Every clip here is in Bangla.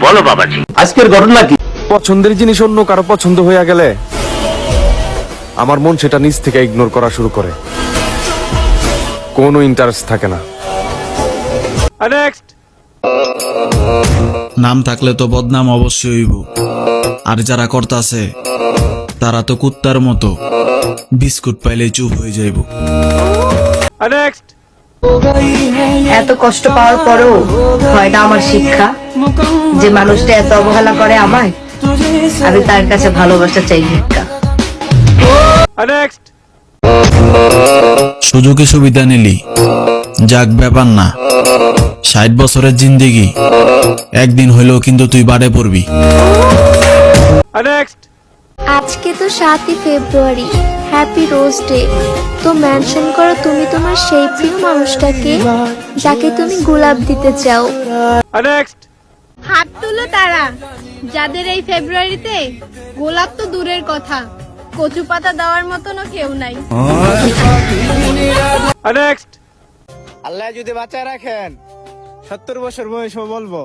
বলো বাবাজি। আজকের ঘটনা কি? পছন্দের জিনিস অন্য কারো পছন্দ হয়ে গেলে আমার মন সেটা নিজ থেকে ইগনোর করা শুরু করে, কোনো ইন্টারেস্ট থাকে না। নাম থাকলে তো বদনাম অবশ্যই হইব, আর যারা করতাছে তারা তো কুত্তার মতো বিস্কুট পাইলে চুপ হয়ে যাইব। এত কষ্ট পাওয়ার পরেও হয় না আমার শিক্ষা, যে মানুষটা এত অবহেলা করে আমায়, আমি তার কাছে ভালোবাসা চাই ভিক্ষা। সুযোগে সুবিধা নিলি যাক ব্যাপার না, 60 বছরের জিন্দেগি একদিন হইলেও কিন্তু তুই বাড়ে পড়বি। আজকে তো 7ই ফেব্রুয়ারি, হ্যাপি রোজ ডে। তো মেনশন করো তুমি তোমার সেই প্রিয় মানুষটাকে যাকে তুমি গোলাপ দিতে চাও। হাত তুলো তারা যাদের এই ফেব্রুয়ারিতে গোলাপ তো দূরের কথা, কচু পাতা দেওয়ার মতনও কেউ নাই। আল্লাহ যদি বাঁচায় রাখেন 70 বছর বয়সও বলবো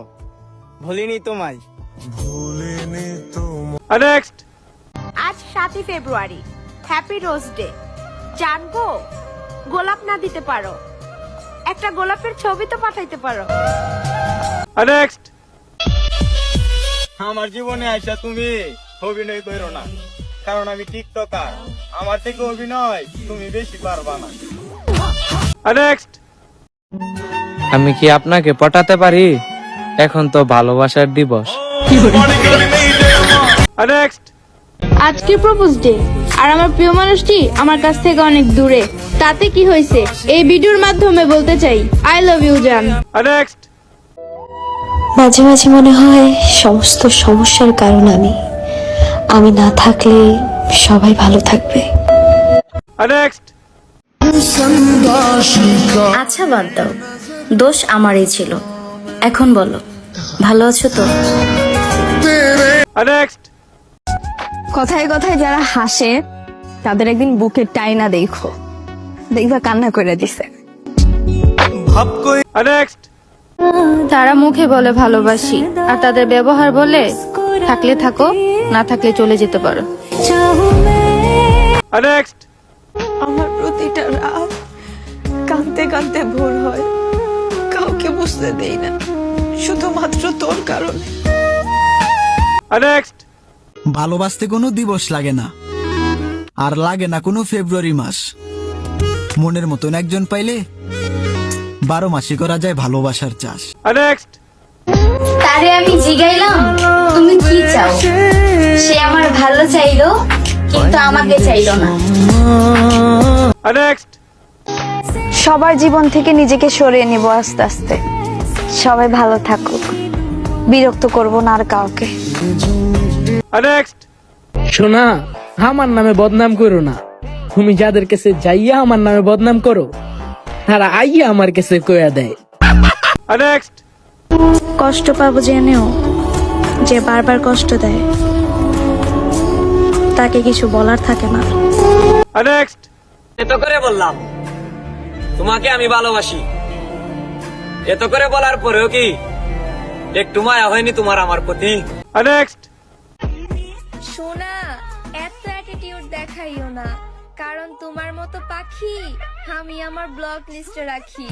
ভুলিনি তোমায়। আজ 7ই ফেব্রুয়ারি, হ্যাপি রোজ ডে। জানবো গোলাপ না দিতে পারো, একটা গোলাপের ছবি তো পাঠাইতে পারো। আমার জীবনে আইসা তুমি অভিনয় করো না, কারণ আমি টিকটকার, আমার থেকে অভিনয় তুমি বেশি পারবা না। আমি কি আপনাকে পটাতে পারি? এখন তো ভালোবাসার দিবস। আজকে প্রপোজ ডে, আর আমার প্রিয় মানুষটি আমার কাছ থেকে অনেক দূরে। তাতে কি হয়েছে? এই ভিডিওর মাধ্যমে বলতে চাই, আই লাভ ইউ জান। মাঝে মাঝে মনে হয় সমস্ত সমস্যার কারণ আমি না থাকলে সবাই ভালো থাকবে। আচ্ছা বাদ দাও, দোষ আমারই ছিল। এখন বলো, ভালো আছো তো? কথায় কথায় যারা হাসে তাদের একদিন বুকে টাইনা দেখো, দেখবা কান্না করে দিছে। তারা মুখে বলে ভালোবাসি, আর তাদের ব্যবহার বলে থাকলে থাকো, না থাকলে চলে যেতে পারো। আমার প্রতিটা রাত কাঁদতে কাঁদতে ভোর হয়, কাউকে বুঝতে দেই না, শুধুমাত্র তোর কারণে। ভালোবাসতে কোনো দিবস লাগে না, আর লাগে না কোনো ফেব্রুয়ারি মাস। মনের মতন একজন পাইলে 12 মাসই করা যায় ভালোবাসার চাষ। তারে আমি জিগাইলাম তুমি কি চাও, সে আমার ভালো চাইলো কিন্তু আমাকে চাইলো না। সবার জীবন থেকে নিজেকে সরিয়ে নিব আস্তে আস্তে। সবাই ভালো থাকুক, বিরক্ত করব না আর কাউকে। শোনা, আমার নামে বদনাম করো না। তুমি যাদের কাছে যাইয়া আমার নামে বদনাম করো, তারা আইয়া আমার কাছে কইয়া দেয়। কষ্ট পাবো জেনেও যে বারবার কষ্ট দেয় তাকে কিছু বলার থাকে না। এত করে বললাম তোমাকে আমি ভালোবাসি, এত করে বলার পরেও কি একটু মায়া হয়নি তোমার আমার প্রতি? সোনা, এত অ্যাটিটিউড দেখাইও না, কারণ তোমার মতো পাখি আমি আমার ব্লক লিস্টে রাখি।